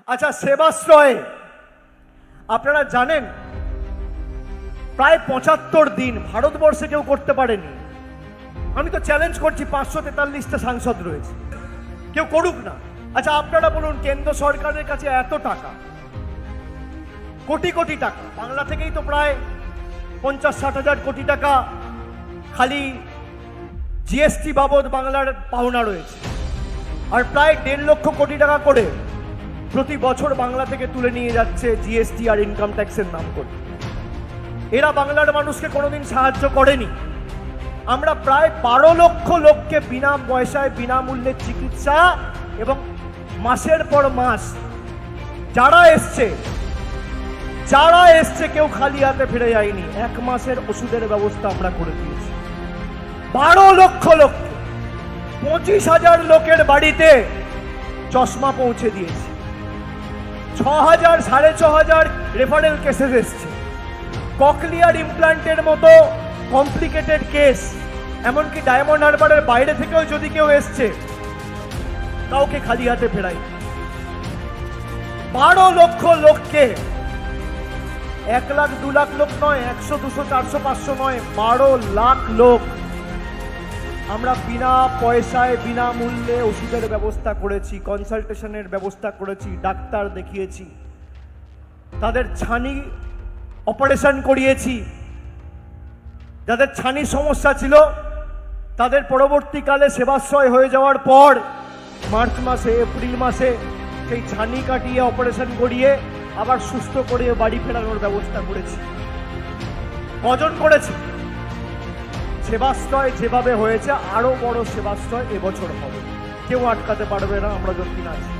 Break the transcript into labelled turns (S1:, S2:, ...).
S1: আচ্ছা, সেবাশ্রয়ে আপনারা জানেন প্রায় ৭৫ দিন ভারতবর্ষে কেউ করতে পারেনি। আমি তো চ্যালেঞ্জ করছি, ৫৪৩টা সাংসদ রয়েছে, কেউ করুক না। আচ্ছা, আপনারা বলুন, কেন্দ্র সরকারের কাছে এত টাকা, কোটি কোটি টাকা, বাংলা থেকেই তো প্রায় ৫০-৬০ হাজার কোটি টাকা খালি জিএসটি বাবদ বাংলার পাওনা রয়েছে, আর প্রায় ১.৫ লক্ষ কোটি টাকা করে প্রতি বছর বাংলা থেকে তুলে নিয়ে যাচ্ছে জিএসটি আর ইনকাম ট্যাক্সের নাম করে। এরা বাংলার মানুষকে কোনোদিন সাহায্য করেনি। আমরা প্রায় ১২ লক্ষ লোককে বিনা পয়সায় বিনামূল্যে চিকিৎসা এবং মাসের পর মাস যারা এসছে কেউ খালি হাতে ফিরে যায়নি। ১ মাসের ওষুধের ব্যবস্থা আমরা করে দিয়েছি ১২ লক্ষ লোককে। ২৫,০০০ লোকের বাড়িতে চশমা পৌঁছে দিয়েছি। ৬,০০০ ৬,৫০০ রেফারেল কেসেস এসছে। ককলিয়ার ইমপ্লান্টের মতো কমপ্লিকেটেড কেস, এমনকি ডায়মন্ড হারবারের বাইরে থেকেও যদি কেউ এসছে, কাউকে খালি হাতে ফেরাই। ১২ লক্ষ লোককে, ১ লাখ ২ লাখ লোক নয়, ১০০ ২০০ ৪০০ ৫০০ নয়, ১২ লাখ লোক আমরা বিনা পয়সায় বিনামূল্যে ওষুধের ব্যবস্থা করেছি, কনসালটেশনের ব্যবস্থা করেছি, ডাক্তার দেখিয়েছি, তাদের ছানি অপারেশন করিয়েছি। যাদের ছানির সমস্যা ছিল তাদের পরবর্তীকালে সেবাশ্রয় হয়ে যাওয়ার পর মার্চ মাসে এপ্রিল মাসে সেই ছানি কাটিয়ে অপারেশন করিয়ে আবার সুস্থ করে বাড়ি ফেরানোর ব্যবস্থা করেছি। কজন করেছি? সেবাশ্রয় যেভাবে হয়েছে আরো বড় সেবাশ্রয় এবছর হবে, কেউ আটকাতে পারবে না, আমরা যতদিন আছি।